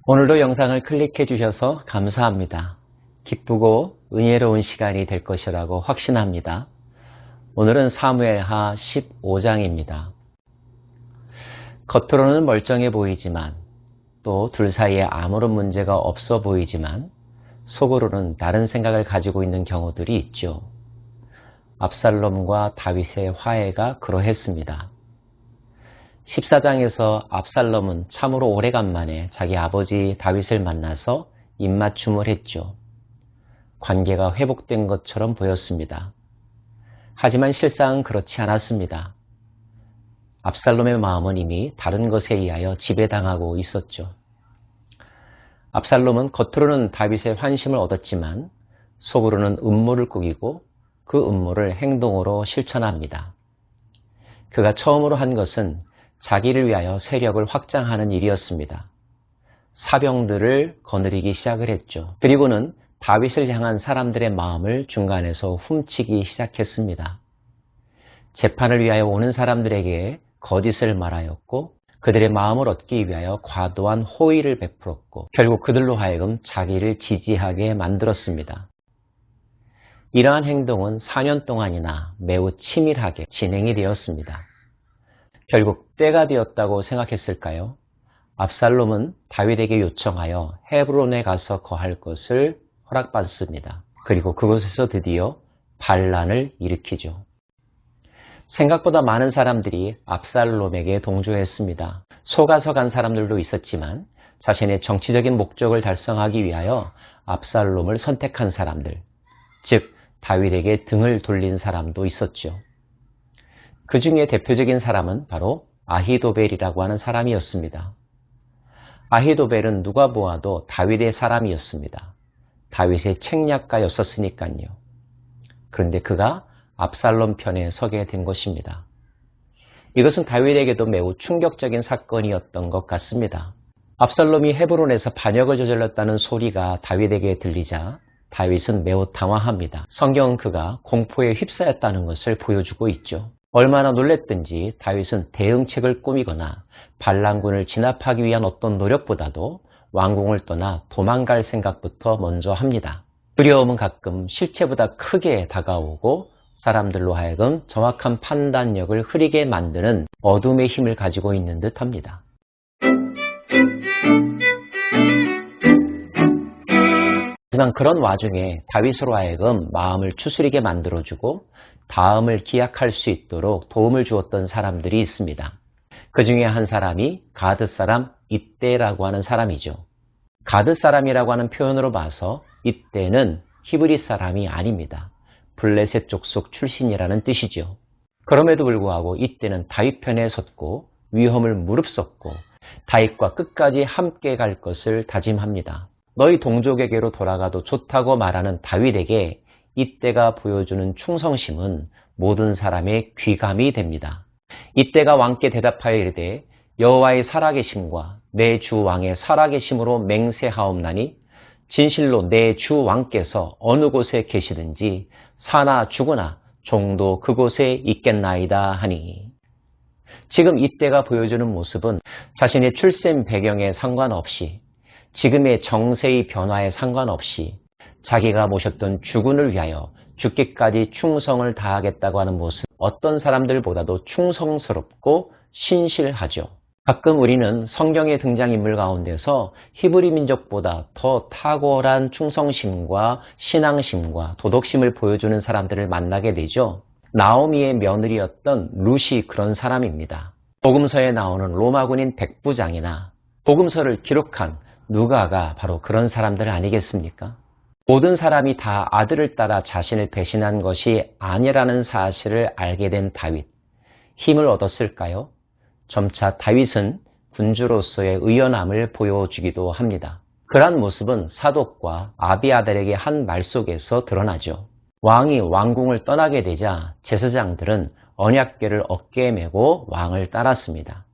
오늘도 영상을 클릭해 주셔서 감사합니다. 기쁘고 은혜로운 시간이 될 것이라고 확신합니다. 오늘은 사무엘하 15장입니다. 겉으로는 멀쩡해 보이지만 또 둘 사이에 아무런 문제가 없어 보이지만 속으로는 다른 생각을 가지고 있는 경우들이 있죠. 압살롬과 다윗의 화해가 그러했습니다. 14장에서 압살롬은 참으로 오래간만에 자기 아버지 다윗을 만나서 입맞춤을 했죠. 관계가 회복된 것처럼 보였습니다. 하지만 실상은 그렇지 않았습니다. 압살롬의 마음은 이미 다른 것에 의하여 지배당하고 있었죠. 압살롬은 겉으로는 다윗의 환심을 얻었지만 속으로는 음모를 꾸기고 그 음모를 행동으로 실천합니다. 그가 처음으로 한 것은 자기를 위하여 세력을 확장하는 일이었습니다. 사병들을 거느리기 시작을 했죠. 그리고는 다윗을 향한 사람들의 마음을 중간에서 훔치기 시작했습니다. 재판을 위하여 오는 사람들에게 거짓을 말하였고 그들의 마음을 얻기 위하여 과도한 호의를 베풀었고 결국 그들로 하여금 자기를 지지하게 만들었습니다. 이러한 행동은 4년 동안이나 매우 치밀하게 진행이 되었습니다. 결국 때가 되었다고 생각했을까요? 압살롬은 다윗에게 요청하여 헤브론에 가서 거할 것을 허락받습니다. 그리고 그곳에서 드디어 반란을 일으키죠. 생각보다 많은 사람들이 압살롬에게 동조했습니다. 속아서 간 사람들도 있었지만 자신의 정치적인 목적을 달성하기 위하여 압살롬을 선택한 사람들, 즉 다윗에게 등을 돌린 사람도 있었죠. 그 중에 대표적인 사람은 바로 아히도벨이라고 하는 사람이었습니다. 아히도벨은 누가 보아도 다윗의 사람이었습니다. 다윗의 책략가였었으니까요. 그런데 그가 압살롬 편에 서게 된 것입니다. 이것은 다윗에게도 매우 충격적인 사건이었던 것 같습니다. 압살롬이 헤브론에서 반역을 저질렀다는 소리가 다윗에게 들리자 다윗은 매우 당황합니다. 성경은 그가 공포에 휩싸였다는 것을 보여주고 있죠. 얼마나 놀랬든지 다윗은 대응책을 꾸미거나 반란군을 진압하기 위한 어떤 노력보다도 왕궁을 떠나 도망갈 생각부터 먼저 합니다. 두려움은 가끔 실체보다 크게 다가오고 사람들로 하여금 정확한 판단력을 흐리게 만드는 어둠의 힘을 가지고 있는 듯합니다. 하지만 그런 와중에 다윗으로 하여금 마음을 추스리게 만들어주고 다음을 기약할 수 있도록 도움을 주었던 사람들이 있습니다. 그 중에 한 사람이 가드 사람 이떼라고 하는 사람이죠. 가드 사람이라고 하는 표현으로 봐서 이떼는 히브리 사람이 아닙니다. 블레셋 족속 출신이라는 뜻이죠. 그럼에도 불구하고 이떼는 다윗 편에 섰고 위험을 무릅쓰고 다윗과 끝까지 함께 갈 것을 다짐합니다. 너희 동족에게로 돌아가도 좋다고 말하는 다윗에게 이때가 보여주는 충성심은 모든 사람의 귀감이 됩니다. 이때가 왕께 대답하여 이르되 여호와의 살아계심과 내 주 왕의 살아계심으로 맹세하옵나니 진실로 내 주 왕께서 어느 곳에 계시든지 사나 죽으나 종도 그곳에 있겠나이다 하니. 지금 이때가 보여주는 모습은 자신의 출생 배경에 상관없이 지금의 정세의 변화에 상관없이 자기가 모셨던 주군을 위하여 죽기까지 충성을 다하겠다고 하는 모습, 어떤 사람들보다도 충성스럽고 신실하죠. 가끔 우리는 성경의 등장인물 가운데서 히브리 민족보다 더 탁월한 충성심과 신앙심과 도덕심을 보여주는 사람들을 만나게 되죠. 나오미의 며느리였던 룻이 그런 사람입니다. 복음서에 나오는 로마군인 백부장이나 복음서를 기록한 누가가 바로 그런 사람들 아니겠습니까? 모든 사람이 다 아들을 따라 자신을 배신한 것이 아니라는 사실을 알게 된 다윗. 힘을 얻었을까요? 점차 다윗은 군주로서의 의연함을 보여주기도 합니다. 그러한 모습은 사독과 아비아달에게 한 말 속에서 드러나죠. 왕이 왕궁을 떠나게 되자 제사장들은 언약궤를 어깨에 메고 왕을 따랐습니다.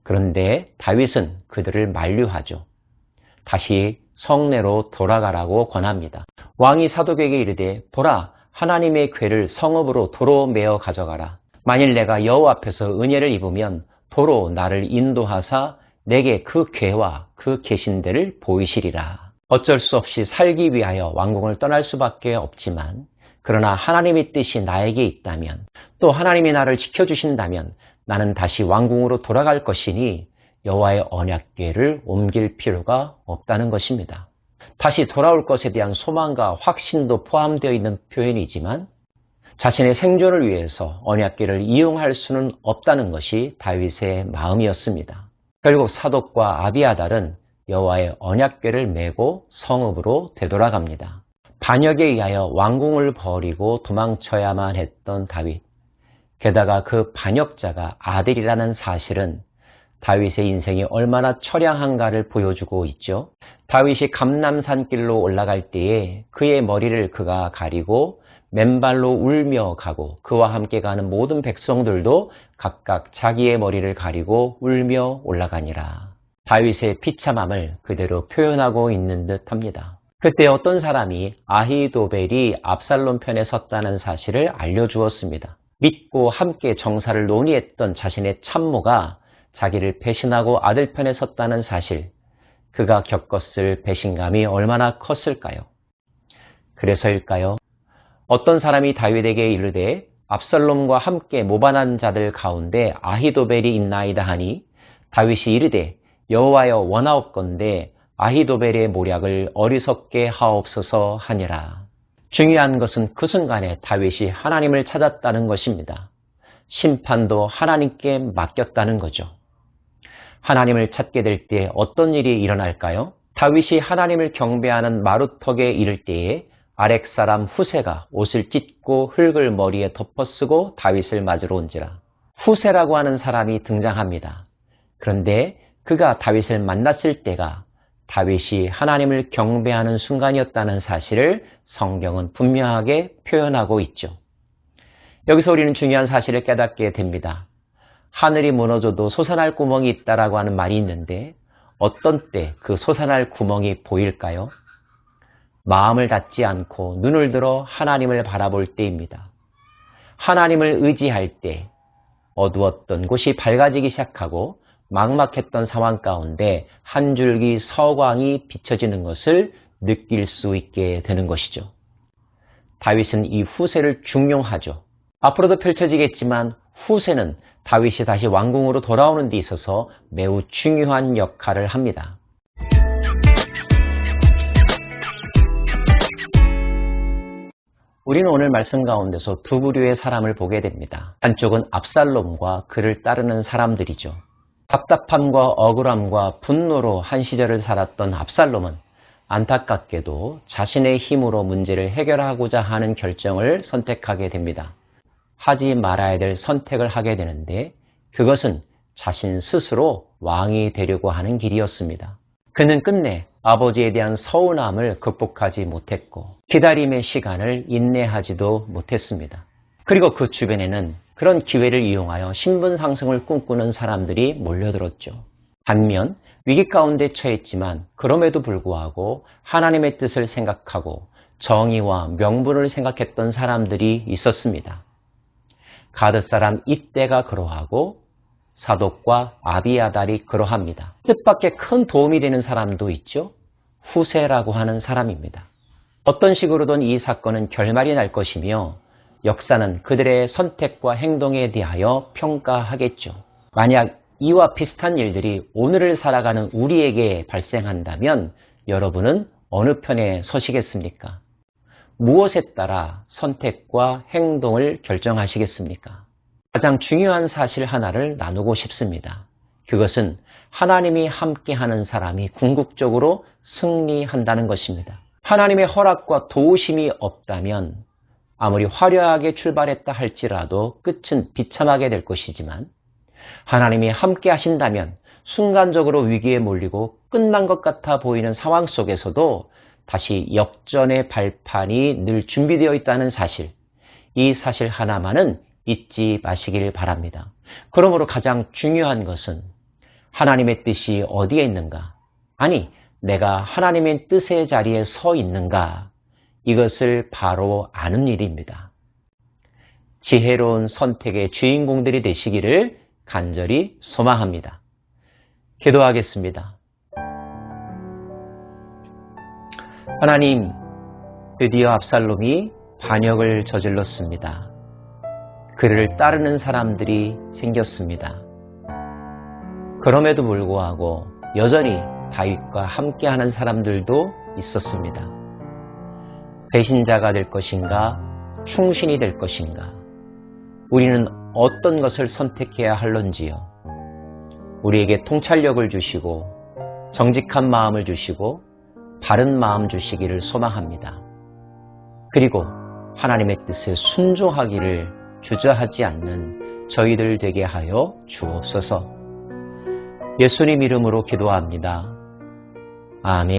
그런데 다윗은 그들을 만류하죠. 다시 성내로 돌아가라고 권합니다. 왕이 사독에게 이르되 보라 하나님의 궤를 성읍으로 도로 메어 가져가라. 만일 내가 여호와 앞에서 은혜를 입으면 도로 나를 인도하사 내게 그 궤와 그 계신대를 보이시리라. 어쩔 수 없이 살기 위하여 왕궁을 떠날 수밖에 없지만 그러나 하나님의 뜻이 나에게 있다면 또 하나님이 나를 지켜주신다면 나는 다시 왕궁으로 돌아갈 것이니 여호와의 언약궤를 옮길 필요가 없다는 것입니다. 다시 돌아올 것에 대한 소망과 확신도 포함되어 있는 표현이지만 자신의 생존을 위해서 언약궤를 이용할 수는 없다는 것이 다윗의 마음이었습니다. 결국 사독과 아비아달은 여호와의 언약궤를 메고 성읍으로 되돌아갑니다. 반역에 의하여 왕궁을 버리고 도망쳐야만 했던 다윗. 게다가 그 반역자가 아들이라는 사실은 다윗의 인생이 얼마나 처량한가를 보여주고 있죠. 다윗이 감람산길로 올라갈 때에 그의 머리를 그가 가리고 맨발로 울며 가고 그와 함께 가는 모든 백성들도 각각 자기의 머리를 가리고 울며 올라가니라. 다윗의 비참함을 그대로 표현하고 있는 듯합니다. 그때 어떤 사람이 아히도벨이 압살롬 편에 섰다는 사실을 알려주었습니다. 믿고 함께 정사를 논의했던 자신의 참모가 자기를 배신하고 아들 편에 섰다는 사실, 그가 겪었을 배신감이 얼마나 컸을까요? 그래서일까요? 어떤 사람이 다윗에게 이르되 압살롬과 함께 모반한 자들 가운데 아히도벨이 있나이다 하니 다윗이 이르되 여호와여 원하옵건대 아히도벨의 모략을 어리석게 하옵소서 하니라. 중요한 것은 그 순간에 다윗이 하나님을 찾았다는 것입니다. 심판도 하나님께 맡겼다는 거죠. 하나님을 찾게 될 때 어떤 일이 일어날까요? 다윗이 하나님을 경배하는 마루턱에 이를 때에 아렉 사람 후세가 옷을 찢고 흙을 머리에 덮어쓰고 다윗을 맞으러 온지라. 후세라고 하는 사람이 등장합니다. 그런데 그가 다윗을 만났을 때가 다윗이 하나님을 경배하는 순간이었다는 사실을 성경은 분명하게 표현하고 있죠. 여기서 우리는 중요한 사실을 깨닫게 됩니다. 하늘이 무너져도 솟아날 구멍이 있다라고 하는 말이 있는데 어떤 때 그 솟아날 구멍이 보일까요? 마음을 닫지 않고 눈을 들어 하나님을 바라볼 때입니다. 하나님을 의지할 때 어두웠던 곳이 밝아지기 시작하고 막막했던 상황 가운데 한 줄기 서광이 비춰지는 것을 느낄 수 있게 되는 것이죠. 다윗은 이 후세를 중용하죠. 앞으로도 펼쳐지겠지만 후세는 다윗이 다시 왕궁으로 돌아오는 데 있어서 매우 중요한 역할을 합니다. 우리는 오늘 말씀 가운데서 두 부류의 사람을 보게 됩니다. 한쪽은 압살롬과 그를 따르는 사람들이죠. 답답함과 억울함과 분노로 한 시절을 살았던 압살롬은 안타깝게도 자신의 힘으로 문제를 해결하고자 하는 결정을 선택하게 됩니다. 하지 말아야 될 선택을 하게 되는데 그것은 자신 스스로 왕이 되려고 하는 길이었습니다. 그는 끝내 아버지에 대한 서운함을 극복하지 못했고 기다림의 시간을 인내하지도 못했습니다. 그리고 그 주변에는 그런 기회를 이용하여 신분 상승을 꿈꾸는 사람들이 몰려들었죠. 반면 위기 가운데 처했지만 그럼에도 불구하고 하나님의 뜻을 생각하고 정의와 명분을 생각했던 사람들이 있었습니다. 가드 사람 이때가 그러하고 사독과 아비아달이 그러합니다. 뜻밖의 큰 도움이 되는 사람도 있죠. 후세라고 하는 사람입니다. 어떤 식으로든 이 사건은 결말이 날 것이며 역사는 그들의 선택과 행동에 대하여 평가하겠죠. 만약 이와 비슷한 일들이 오늘을 살아가는 우리에게 발생한다면 여러분은 어느 편에 서시겠습니까? 무엇에 따라 선택과 행동을 결정하시겠습니까? 가장 중요한 사실 하나를 나누고 싶습니다. 그것은 하나님이 함께하는 사람이 궁극적으로 승리한다는 것입니다. 하나님의 허락과 도우심이 없다면 아무리 화려하게 출발했다 할지라도 끝은 비참하게 될 것이지만 하나님이 함께 하신다면 순간적으로 위기에 몰리고 끝난 것 같아 보이는 상황 속에서도 다시 역전의 발판이 늘 준비되어 있다는 사실, 이 사실 하나만은 잊지 마시길 바랍니다. 그러므로 가장 중요한 것은 하나님의 뜻이 어디에 있는가? 아니, 내가 하나님의 뜻의 자리에 서 있는가? 이것을 바로 아는 일입니다. 지혜로운 선택의 주인공들이 되시기를 간절히 소망합니다. 기도하겠습니다. 하나님, 드디어 압살롬이 반역을 저질렀습니다. 그를 따르는 사람들이 생겼습니다. 그럼에도 불구하고 여전히 다윗과 함께하는 사람들도 있었습니다. 배신자가 될 것인가, 충신이 될 것인가, 우리는 어떤 것을 선택해야 할런지요. 우리에게 통찰력을 주시고 정직한 마음을 주시고 바른 마음 주시기를 소망합니다. 그리고 하나님의 뜻에 순종하기를 주저하지 않는 저희들 되게 하여 주옵소서. 예수님 이름으로 기도합니다. 아멘.